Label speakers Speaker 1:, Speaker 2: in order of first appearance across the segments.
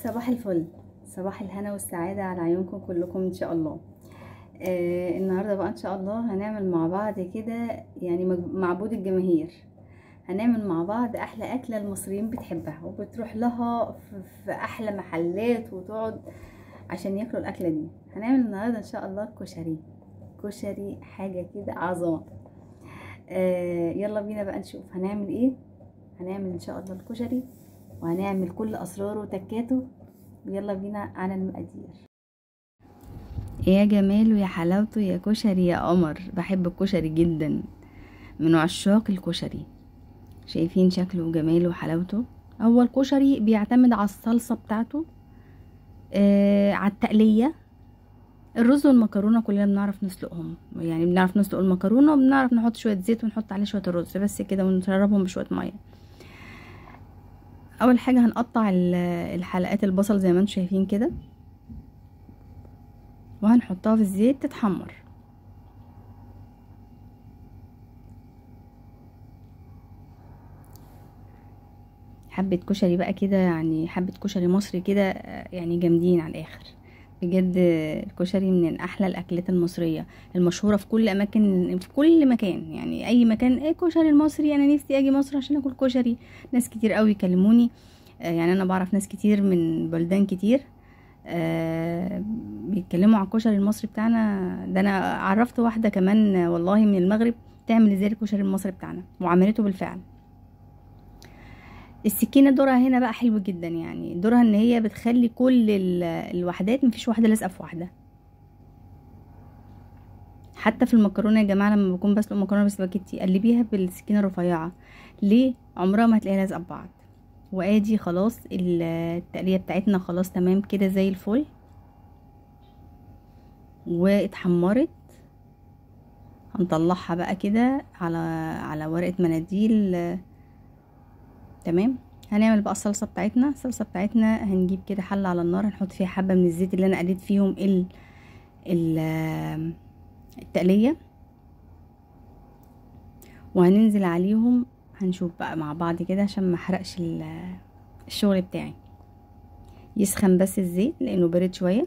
Speaker 1: صباح الفل، صباح الهنا والسعادة على عيونكم كلكم ان شاء الله. النهاردة بقى ان شاء الله هنعمل مع بعض كده يعني معبود الجماهير. هنعمل مع بعض احلى اكلة المصريين بتحبها وبتروح لها في احلى محلات وتقعد عشان ياكلوا الاكلة دي. هنعمل النهاردة ان شاء الله كشري حاجة كده عظمة. يلا بينا بقى نشوف هنعمل ايه. هنعمل ان شاء الله الكشري وهنعمل كل اسراره وتكاته. يلا بينا على المقادير. يا جماله يا حلاوته يا كشري يا قمر، بحب الكشري جدا، من عشاق الكشري. شايفين شكله وجماله وحلاوته. هو الكشري بيعتمد على الصلصه بتاعته، على التقليه. الرز والمكرونه كلنا بنعرف نسلقهم، يعني بنعرف نسلق المكرونه وبنعرف نحط شويه زيت ونحط عليه شويه الرز بس كده ونشربهم بشويه ميه. اول حاجه هنقطع الحلقات البصل زي ما انتم شايفين كده، وهنحطها في الزيت تتحمر. حبة كشري بقى كده، يعني حبة كشري مصري كده، يعني جامدين على الاخر بجد. الكشري من احلى الاكلات المصرية المشهورة في كل اماكن، في كل مكان، يعني اي مكان ايه كشري المصري. انا نفسي اجي مصر عشان اكل كشري. ناس كتير قوي يكلموني، يعني انا بعرف ناس كتير من بلدان كتير بيتكلموا عن الكشري المصري بتاعنا ده. انا عرفت واحدة كمان والله من المغرب تعمل ازاي الكشري المصري بتاعنا وعملته بالفعل. السكينة دورها هنا بقى حلو جدا، يعني دورها ان هي بتخلي كل الوحدات مفيش واحدة لازقة في واحدة. حتى في المكرونة يا جماعة لما بكون بسلق مكرونة بسباكيتي قلبيها بالسكينة الرفيعة، ليه؟ عمرها ما هتلاقيها لازقة ببعض. وادي خلاص التقلية بتاعتنا خلاص تمام كده زي الفل واتحمرت. هنطلعها بقى كده على ورقة مناديل. تمام. هنعمل بقى الصلصه بتاعتنا هنجيب كده حله على النار، هنحط فيها حبه من الزيت اللي انا قليت فيهم التقليه، وهننزل عليهم. هنشوف بقى مع بعض كده عشان ما احرقش الشغل بتاعي. يسخن بس الزيت لانه بارد شويه.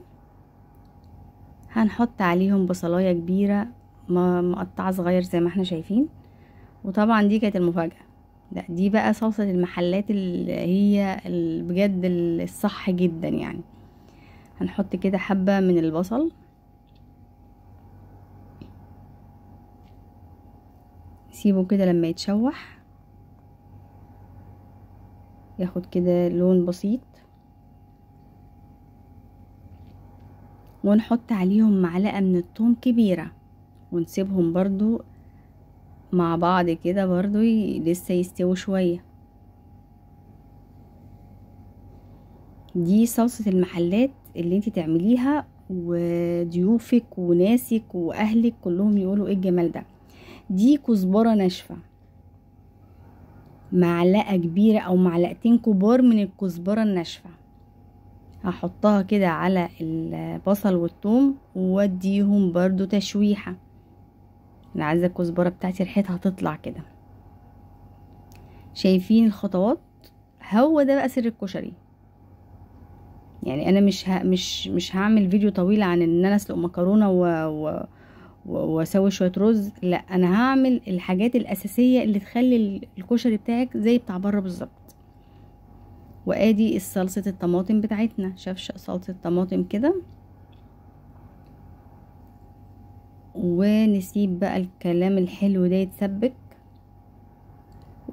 Speaker 1: هنحط عليهم بصلايه كبيره مقطعه صغير زي ما احنا شايفين. وطبعا دي كانت المفاجاه، لا دي بقى صلصة المحلات اللي هي بجد الصح جدا. يعني هنحط كده حبة من البصل، نسيبه كده لما يتشوح ياخد كده لون بسيط، ونحط عليهم معلقة من الثوم كبيرة ونسيبهم برضو مع بعض كده برضو لسه يستووا شوية. دي صلصة المحلات اللي انت تعمليها وضيوفك وناسك واهلك كلهم يقولوا ايه الجمال ده. دي كزبرة ناشفة، معلقة كبيرة او معلقتين كبار من الكزبرة الناشفة هحطها كده على البصل والثوم واديهم برضو تشويحة. انا عايزة الكزبرة بتاعتي ريحتها تطلع كده. شايفين الخطوات؟ هو ده بقى سر الكشري. يعني انا مش هعمل فيديو طويل عن ان انا اسلق مكرونة واسوي شويه رز، لا انا هعمل الحاجات الاساسيه اللي تخلي الكشري بتاعك زي بتاع بره بالظبط. وادي صلصه الطماطم بتاعتنا، شفشق صلصه الطماطم كده، ونسيب بقى الكلام الحلو ده يتسبك.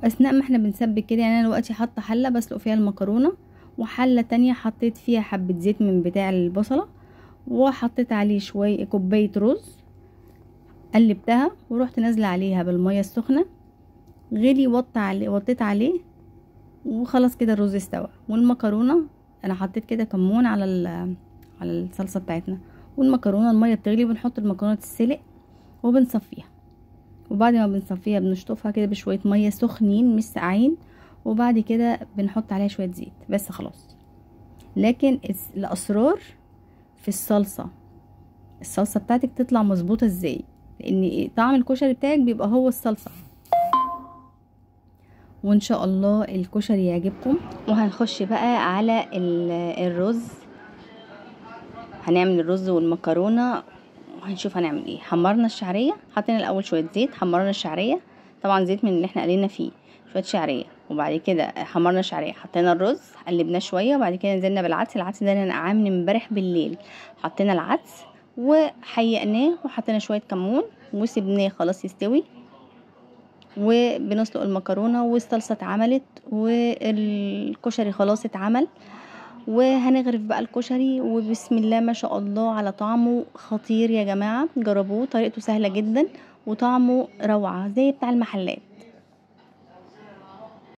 Speaker 1: واثناء ما احنا بنسبك كده، يعني انا دلوقتي حاطه حله بسلق فيها المكرونه، وحله تانية حطيت فيها حبه زيت من بتاع البصله، وحطيت عليه شويه كوبايه رز، قلبتها ورحت نازله عليها بالميه السخنه، غلي وطيت عليه وخلاص كده الرز استوى. والمكرونه انا حطيت كده كمون على الصلصه بتاعتنا. والمكرونه الميه بتغلي وبنحط المكرونه تتسلق وبنصفيها، وبعد ما بنصفيها بنشطفها كده بشويه ميه سخنين مش ساقعين، وبعد كده بنحط عليها شويه زيت بس خلاص. لكن الاسرار في الصلصه بتاعتك تطلع مظبوطه ازاي، لان طعم الكشري بتاعك بيبقى هو الصلصه. وان شاء الله الكشري يعجبكم. وهنخش بقى على الرز. هنعمل الرز والمكرونه وهنشوف هنعمل ايه. حمرنا الشعريه، حطينا الاول شويه زيت، حمرنا الشعريه، طبعا زيت من اللي احنا قلينا فيه، شويه شعريه، وبعد كده حمرنا الشعريه، حطينا الرز، قلبناه شويه، وبعد كده نزلنا بالعدس. العدس ده انا نقعاه من امبارح بالليل. حطينا العدس وحيقناه وحطينا شويه كمون وسبناه خلاص يستوي. وبنسلق المكرونه والصلصه اتعملت والكشري خلاص اتعمل. وهنغرف بقى الكشري، وبسم الله ما شاء الله على طعمه خطير يا جماعة. جربوه، طريقته سهلة جدا وطعمه روعة زي بتاع المحلات.